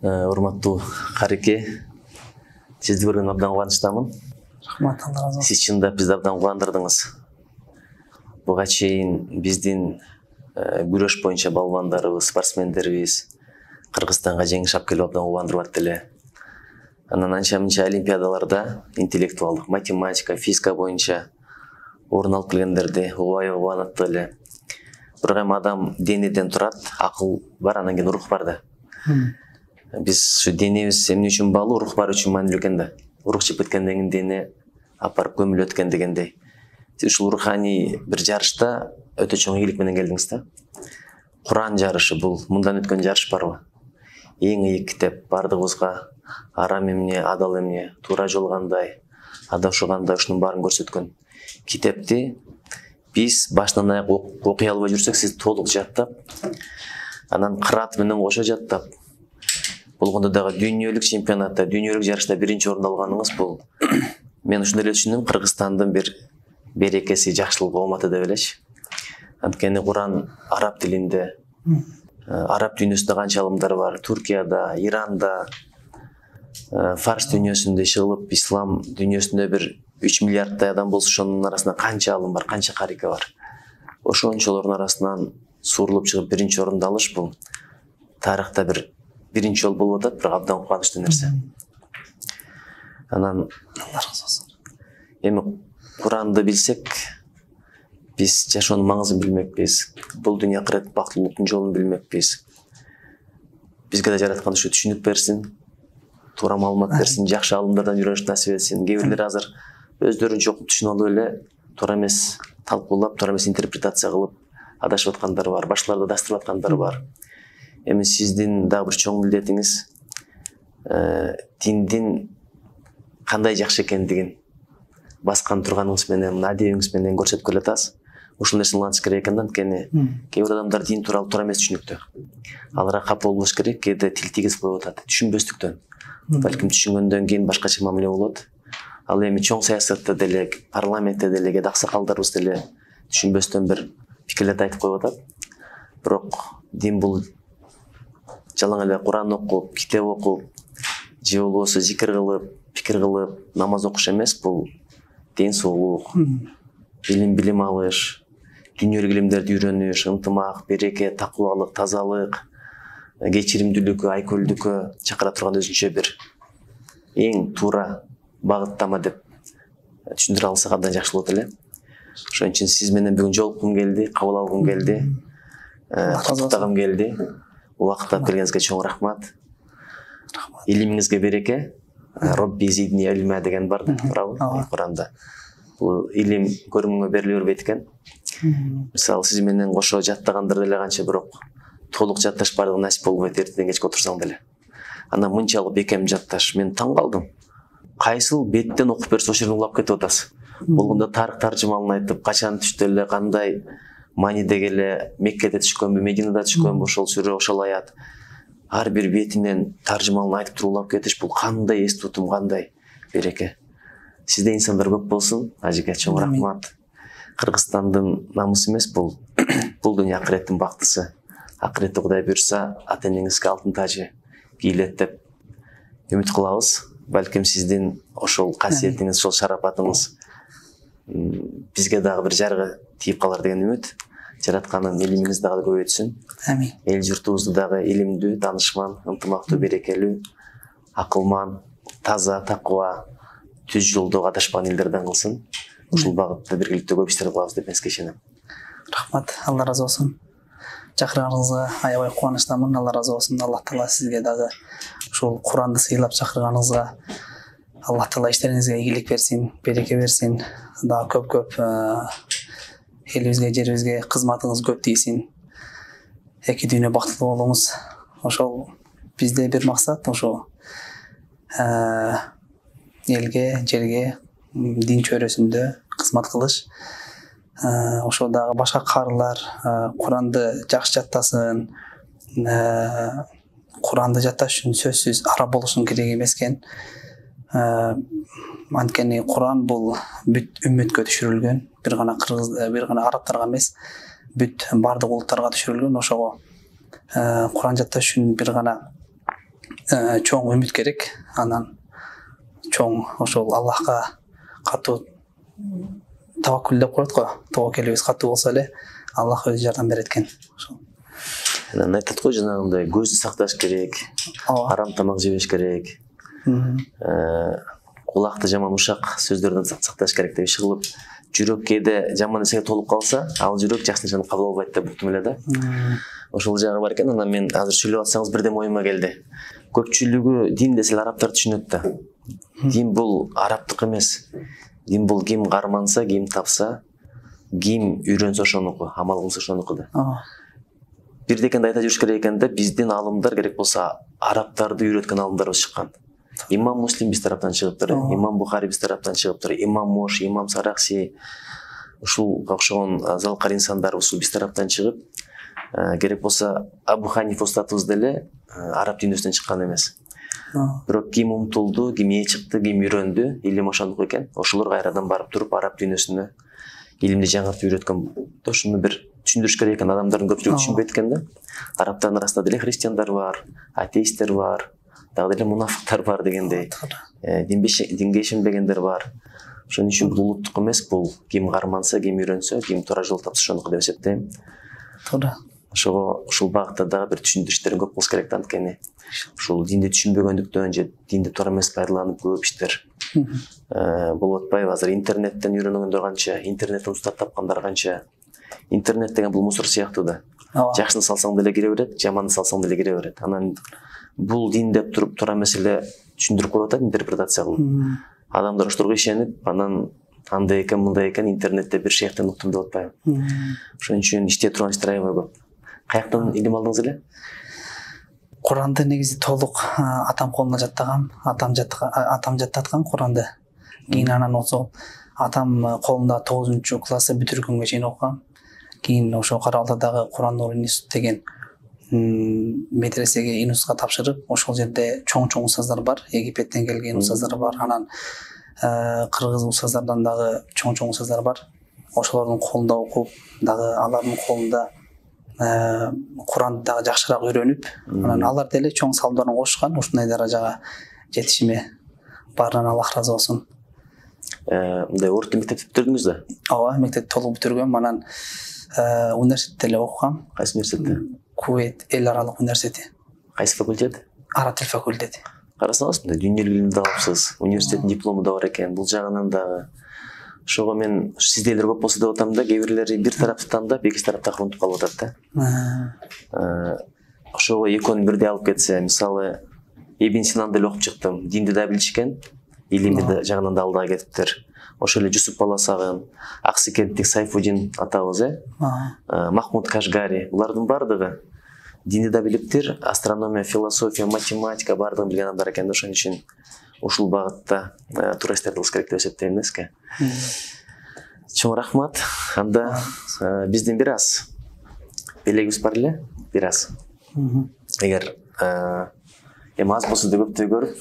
Урматтуу Карике, сизди көргөнүмө абдан кубанычтамын. Рахмат, Алла разы болсун. Сиз чындап бизди абдан кубандырдыңыз. Буга чейин биздин күрөш боюнча балбандарыбыз, спортсмендерибиз Кыргызстанга жеңиш алып келип абдан кубандырып атты эле. Анан анча-мынча олимпиадаларда интеллектуалдык, математика, физика боюнча орун алып келгендерди убай кубанаттык эле. Бирок эми адам денеден турат, акыл бар, анан кийин рух бар да. Биз ушу денебиз эмне үчүн баалуу, рух бар үчүн маанилүү экен да. Рух чыгып кеткенден кийин дене апарып көмүлөт экен дегендей. Сиз ушул руханий бир жарышта өтө чоң ийгилик менен келдиңиз да. Куран жарышы бул мындан өткөн жарыш барбы? Эң ыйык китеп, бардыгыбызга арам эмне, адал эмне, туура жол кандай, адашуу кандай, ушунун баарын көрсөткөн китепти биз башынан аяк окуй албай жүрсөк, сиз толук жаттап, анан кыраат менен кошо жаттап, болгондо дагы дүйнөлүк чемпионатта, дүйнөлүк жарышта биринчи орунду алганыңыз бул мен ушундай эле түшүндүм, Кыргызстандын бир берекеси, жакшылыгы ооматы деп элечи. Анткени Куран араб тилинде, араб дүйнөсүндө канча алымдар бар, Туркияда, Иранда, фарс дүйнөсүндө иш кылып, ислам дүйнөсүндө бир 3 миллиардтай адам болсо, ошонун арасында канча алым бар, канча карике бар. Ошончолордун арасынан суурулуп чыгып биринчи орунду алыш бул тарыхта бир биринчи жолу болуп атат, бирок абдан кубанычтуу нерсе. Анан Алла разы болсун. эми Куранды билсек, биз жашоонун маңызын билмекпиз. Бул дүйнө акырет бактылуулуктун жолун билмекпиз. Бизге да жараткан ушу түшүнүк берсин, туура маалымат берсин, жакшы алымдардан үйрөнүш насип этсин. Кээ бирлер азыр өздөрүнчө окуп түшүнүп алып эле туура эмес талкуулап, туура эмес интерпретация кылып адашып аткандар бар, башкаларды адастырып аткандар бар. Эми сиздин дагы бир чоң милдетиңиз диндин кандай жакшы экендигин баскан турганыңыз менен, мына адебиңиз менен көрсөтүп келатасыз. Ушул нерсени улантыш керек экен да, анткени кээ бир адамдар дин тууралуу туура эмес түшүнүктө. Аларга капа болбош керек, кээде тил тийгизип коюп атат, түшүнбөстүктөн. Балким түшүнгөндөн кийин башкача мамиле болот. Ал эми чоң саясатта деле, парламентте деле, кээде аксакалдарыбыз деле түшүнбөстөн бир пикирлерди айтып коюп атат. Бирок дин бул жалаң эле Куран окуп, китеп окуп, же болбосо зикир кылып, пикир кылып, намаз окуш эмес, бул ден соолук, билим алыш, дүйнөлүк илимдерди үйрөнүш, ынтымак, береке, такыбалык, тазалык, кечиримдүүлүккө, айкөлдүккө чакыра турган өзүнчө бир эң туура багыттама деп түшүндүрө алсак абдан жакшы болот эле. Ошон үчүн сиз менен бүгүн жолуккум келди, кабыл алгым келди, куттуктагым келди. Убакыттап келгениңизге чоң рахмат. Илимиңизге береке. Робби зидни илма деген бар да, туурабы? Куранда. Бул илим көрүнгөнгө бериле бербейт экен. Мисалы сиз менен кошо жаттагандар деле канча, бирок толук жатташ баардыгы насип болбойт, эртеден кечке отурсаң деле. Анан мынчалык бекем жатташ, мен таң калдым. Кайсыл беттен окуп берсе ошол жерден улап кетип атасыз. Болгондо тарых таржымалын айтып, качан түштү эле, кандай маанидеги эле, Меккеде түшкөнбү, Мединада түшкөнбү ошол сүрө, ошол аят. Ар бир бетинен таржымалын айтып туруп улап кетиш, бул кандай эс тутум, кандай береке. Сизде инсандар көп болсун. Ажеке чоң рахмат. Кыргызстандын намысы эмес бул, бул дүйнө акыреттин бактысы. Акыретте Кудай буйрса, ата энеңизге алтын тажы кийилет деп үмүт кылабыз. Балким сиздин ошол касиетиңиз, ошол шарапатыңыз бизге дагы бир жарыгы тийип калар деген үмүт. Жаратканын илимиңиз дагы көбөйтсүн. Амин. Эл журтубузду дагы илимдүү, данышман, ынтымактуу, берекелүү, акылман, таза, такыба, түз жолдо адашпаган элдерден кылсын. Ушул багытта биргеликте көп иштер кылабыз деп мен сизге ишенем. Рахмат, Алла разы болсун. Чакырганыңызга аябай кубанычтамын. Алла разы болсун. Аллах Таала сизге дагы ушул Куранды сыйлап чакырганыңызга Аллах Таала иштериңизге ийгилик берсин, береке берсин. Дагы көп элибизге, жерибизге кызматыңыз көп тийсин. Эки дүйнө бактылуу болуңуз. Ошол бизде бир максат, ошо элге, жерге, дин чөйрөсүндө кызмат кылыш. Ошо дагы башка карылар Куранды жакшы жаттасын. Куранды жатташ үчүн сөзсүз араб болушун керек эмес экен. Анткени Куран бул бүт үммөткө түшүрүлгөн, бир гана кыргыз, бир гана арабтарга эмес, бүт бардык улуттарга түшүрүлгөн. Ошого Куран жатташ үчүн бир гана чоң үмүт керек. Анан чоң ошол Аллахка катуу таваккул деп коет го. Тобокелибиз катуу болсо эле Аллах өзү жардам берет экен. Ошол. Анан айтат го жанагындай көздү сакташ керек, арам тамак жебеш керек, кулакты жаман ушак сөздөрдөн сакташ керек деп иши кылып, жүрөк кээде жаман нерсеге толуп калса, ал жүрөк жакшы нерсени кабыл албайт деп уктум эле да. Ошол жагы бар экен. Анан мен азыр сүйлөп атсаңыз бирден оюма келди. Көпчүлүгү дин десе араптар түшүнөт да. Дин бул араптык эмес. Дин бул ким карманса, ким тапса, ким үйрөнсө ошонуку, амал кылса ошонуку да. Бирдекенди айта жүрүш керек экен да, биздин алымдар керек болсо арабтарды үйрөткөн алымдарыбыз чыккан. Имам Муслим биз тараптан чыгыптыр, Имам Бухари биз тараптан чыгыптыр, Имам Мош, Имам Саракси, ушул окшогон залкар инсандар ушул биз тараптан чыгып, керек болсо Абу Ханифа устатыбыз деле араб дүйнөсүнөн чыккан эмес. Бирок ким умтулду, ким ээ чыкты, ким үйрөндү, илим ошондук экен. Ошолор кайрадан барып туруп араб дүйнөсүнө илимди жаңыртып үйрөткөн. Ошону бир түшүндүрүш керек экен, адамдардын көпчүлүгү түшүнбөйт экен да. Арабтардын арасында деле христиандар бар, атеисттер бар, дагы деле мунафыктар бар дегендей. Динге ишенбегендер бар. Ошон үчүн бул улуттук эмес, бул ким карманса, ким үйрөнсө, ким туура жол тапса ошонуку деп эсептейм. Туура. Ошого ушул багытта дагы бир түшүндүрүштөр көп болсо керек да, анткени ушул динди түшүнбөгөндүктөн же динди туура эмес пайдаланып көп иштер болуп атпайбы? Азыр интернеттен үйрөнгөндөр канча, интернеттен устат тапкандар канча. Интернет деген бул мусор сыяктуу да. Жакшыны салсаң деле кире берет, жаманды салсаң деле кире берет. Анан бул дин деп туруп туура эмес эле түшүндүрүп коюп атат, интерпретация кылып. Адамдар ошолорго ишенип, анан андай экен, мындай экен, интернетте бир шейхтен уктум деп атпайбы? Ошон үчүн иштей турган иштер аябай көп. Каяктан илим алдыңыз эле? Куранды негизи толук атам колуна жаттагам, атам жаттаткан Куранды. Кийин анан ошол атам колунда 9-классы бүтүргөнгө чейин окугам. Кийин ошо Кара Алтайдагы Куран Нур институт деген медресеге институтка тапшырып, ошол жерде чоң устаздар бар, Египеттен келген устаздар бар, анан кыргыз устаздардан дагы чоң устаздар бар. Ошолордун колунда окуп, дагы алардын колунда Куранды дагы жакшыраак үйрөнүп, анан алар деле чоң салымдарын кошушкан, ушундай даражага жетишиме. Баарынан Аллах разы болсун. Мындай орто мектепти бүтүрдүңүз да? Ооба, мектепти толук бүтүргөм, анан университетте эле окугам. Кайсы университетте? Кувейт эл аралык университети. Кайсы факультет? Араб тил факультети. Карасаңыз, мындай дүйнөлүк илимди алыпсыз, университеттин диплому да бар экен. Бул жагынан дагы ошого мен сиздейлер көп болсо деп атам да, кээ бирлери бир тарапты тандап, экинчи тарапта унутуп калып атат да. Ошого экөөнү бирдей алып кетсе, мисалы, Ибн Синанды эле окуп чыктым, динди да билишкен, илимди жагынан да алдыга кетиптир. Ошол эле Жусуп Баласагын, Аксыкенттик Сайфудин атабыз, Махмуд Кашгари, булардын бардыгы динди да билиптир, астрономия, философия, математика бардыгын билген адамдар экен. Ошон үчүн ушул багытта туура иштерди кылыш керек деп эсептейм эмеске. Чоң рахмат. Анда биздин бир аз белегибиз бар эле, бир аз. Эгер эми аз болсо да көптөй көрүп,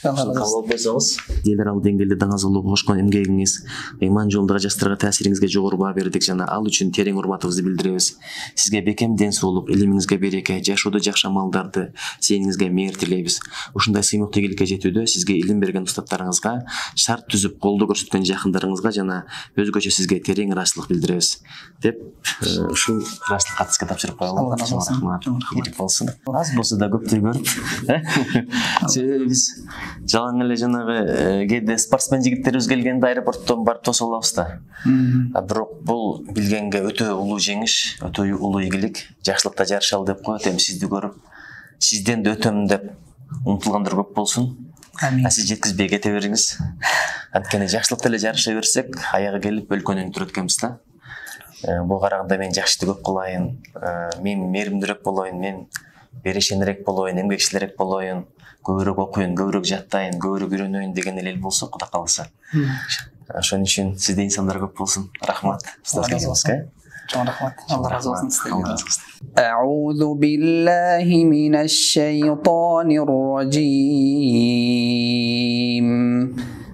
кабыл алып койсоңуз, эл аралык деңгээлде даңазалоого кошкон эмгегиңиз, ыйман жолундагы жаштарга таасириңизге жогору баа бердик жана ал үчүн терең урматыбызды билдиребиз. Сизге бекем ден соолук, илимиңизге береке, жашоодо жакшы амалдарды, сээниңизге мээр тилейбиз. Ушундай сыймыктуу ийгиликке жетүүдө сизге илим берген устаттарыңызга, шарт түзүп колдоо көрсөткөн жакындарыңызга жана өзгөчө сизге терең ыраазычылык билдиребиз деп ушул ыраазычылыкка сизге тапшырып коелу. Рахмат. Ийгилик болсун. Аз болсо да көптөй көрүп, себеби биз жалаң эле жанагы кээде спортсмен жигиттерибиз келгенде аэропорттон барып тосуп алабыз да. Бирок бул билгенге өтө улуу жеңиш, өтө улуу ийгилик, жакшылыкта жарышалы деп коет. Эми сизди көрүп, сизден да өтөм деп умтулгандар көп болсун. Амин. Сиз жеткизбей кете бериңиз. Анткени жакшылыкта эле жарыша берсек, аягы келип өлкөнү өнүктүрөт экенбиз да. Буга караганда мен жакшы көп кылайын, мен мээримдүүрөөк болоюн, мен берешенирээк болоюн, эмгекчилирээк болоюн, көбүрөөк окуйын, көбүрөөк жаттайын, көбүрөөк үйрөнөйүн деген эл болсо, Кудай кааласа. Ошон үчүн сизде инсандар көп болсун. Рахмат. Чоң рахмат. Алла разы болсун сиздерге. Аузу биллахи минаш шайтанир раджим.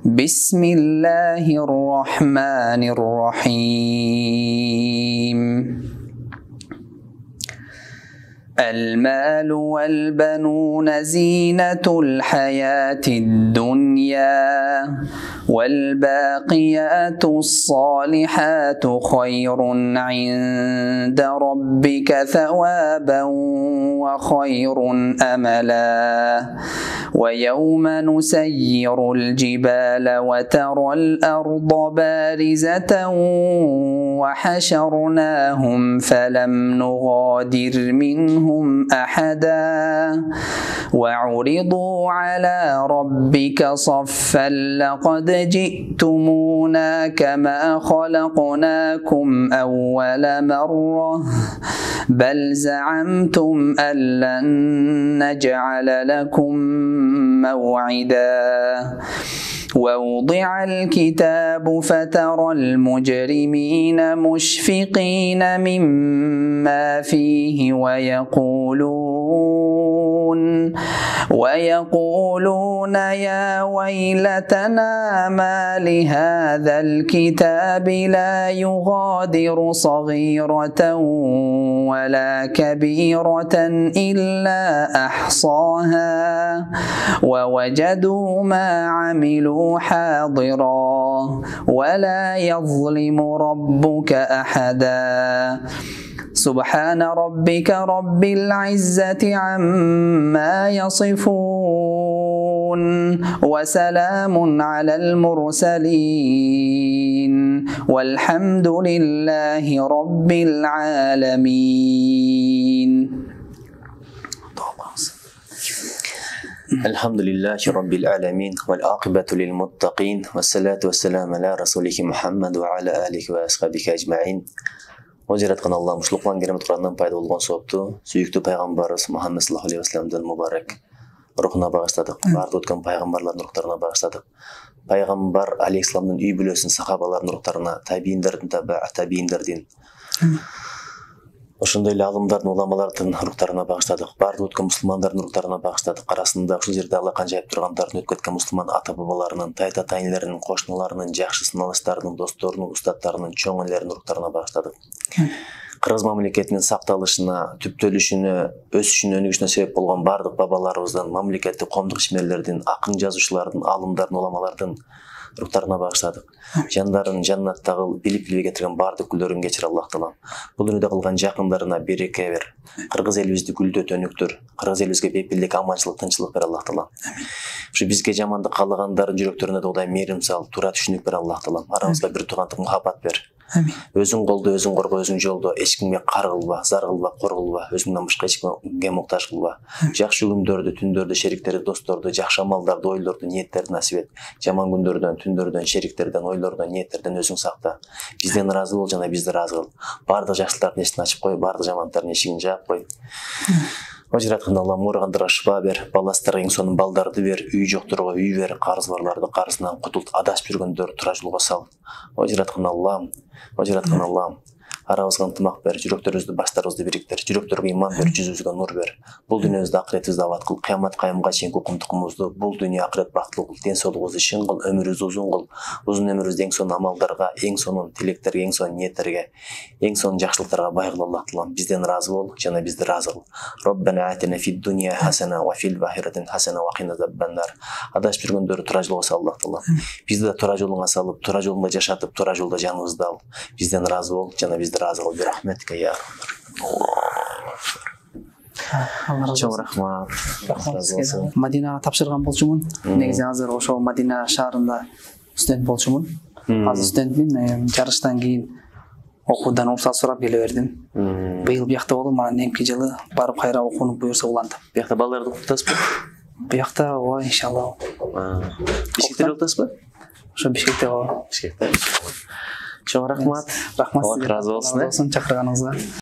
Бисмиллахир рахманир рахим. المال والبنون زينة الحياة الدنيا والباقيات الصالحات خير عند ربك ثوابا وخير أملا ويوم نسير الجبال وترى الأرض بارزة وحشرناهم فلم نغادر منهم أحدا وعرضوا على ربك صفا لقد جئتمونا كما خلقناكم أول مرة بل زعمتم أن لن نجعل لكم موعدا ووضع الكتاب فترى المجرمين مشفقين مما فيه ويقولون يا ويلتنا ما لهذا الكتاب لا يغادر صغيرة ولا كبيرة إلا أحصاها ووجدوا ما عملوا حاضرا ولا يظلم ربك أحدا سبحان ربك رب العزة عما يصفون وسلام على المرسلين والحمد لله رب العالمين. الحمد لله رب العالمين والعاقبة للمتقين والصلاة والسلام على رسوله محمد وعلى آله وأصحابه أجمعين. Жараткан Аллах ушулуктан керемет Курандан пайда болгон соопту сүйүктүү пайгамбарыбыз Мухаммед саллаллаху алейхи вассаламдын мубарак рухуна багыштадык. Баардык өткөн пайгамбарлардын рухтарына багыштадык. Пайгамбар алейхиссаламдын үй бүлөсүнүн сахабалардын рухтарына, табийиндердин табийиндердин ошондой эле алымдардын, уламалардын рухтарына багыштадык. Баардык өткөн мусулмандардын рухтарына багыштадык. Арасында ушул жерде Алла канжайып тургандардын өтүп кеткен мусулман ата бабаларынын, тайта тайнелеринин, кошуналарынын, жакшы сыналыштарынын, досторунун, устаттарынын, чоң элеринин рухтарына багыштадык. Кыргыз мамлекетинин сакталышына, түптөлүшүнө, өсүшүнө, өнүгүшүнө себеп болгон баардык бабаларыбыздын, мамлекеттик коомдук ишмерлердин, акын жазуучулардын, алымдардын, уламалардын рухтарына багыштадык. Жандарын жаннатта кыл, билип кетирген баардык күлдөрүн кечир Аллах Таала. Бул дүйнөдө кылган жакындарына береке бер. Кыргыз элибизди гүлдөт, өнүктүр. Кыргыз элибизге бепилдик, аманчылык, тынччылык бер Аллах Таала. Ушу бизге жамандык каалагандардын жүрөктөрүнө да Кудай мээрим сал, туура түшүнүк бер Аллах Таала. Арабызга бир туугандык мухаббат бер. Өзүң колдо, өзүң корго, өзүң жолдо эч кимге кар кылба, зар кылба, кор кылба, өзүңдөн башка эч кимге муктаж кылба. Жакшы күндөрдү, түндөрдү, шериктерди, досторду, жакшы амалдарды, ойлорду, ниеттерди насип эт. Жаман күндөрдөн, түндөрдөн, шериктерден, ойлордон, ниеттерден өзүң сакта. Бизден ыраазы бол жана бизди ыраазы кыл. Баардык жакшылыктардын эшигин ачып кой, баардык жамандыктардын эшигин жаап кой. Жараткан Алла муургандарга шыба бер, баластарга эң сонун балдарды бер, үй жокторго үй бер, карыз барларды карызынан кутулт, адашып жүргөндөрдү туура жолго сал. Жараткан Алла, арабызга ынтымак бер, жүрөктөрүбүздү, баштарыбызды бириктир, жүрөктөргө иман бер, жүзүбүзгө нур бер. Бул дүйнөбүздө акыретибизди абад кыл, кыямат кайымга чейинки укумтукумузду, бул дүйнө акырет бактылуу кыл, ден соолугубузду чың кыл, өмүрүбүздү узун кыл, узун өмүрүбүздү эң сонун амалдарга, эң сонун тилектерге, эң сонун ниеттерге, эң сонун жакшылыктарга бай кыл Аллах Таалам. Бизден ыраазы бол, жана бизди ыраазы кыл. Роббана атина фид дунья хасана ва фил ахирати хасана ва кина азаббан-нар. Адашып жүргөндөрдү туура жолго сал Аллах Таала. Бизди да туура жолуңа салып, туура жолунда жашатып, туура жолдо жаныбызды ал. Бизден ыраазы бол, жана бизди ыраазы кыл. Чоң рахмат. Мадинага тапшырган болчумун. Негизи азыр ошол Мадина шаарында студент болчумун. Азыр студентмин. Жарыштан кийин окуудан уруксат сурап келе бердим. Быйыл биякта болдум, анан эмки жылы барып кайра окууну буюрса улантам. Биякта балдарды окутасызбы? Биякта ооба, иншалла. Бишкекте окутасызбы? Ошо Бишкекте ооба. Бишкекте. Чоң рахмат. Рахмат. Алла разы болсун. Чакырганыңызга.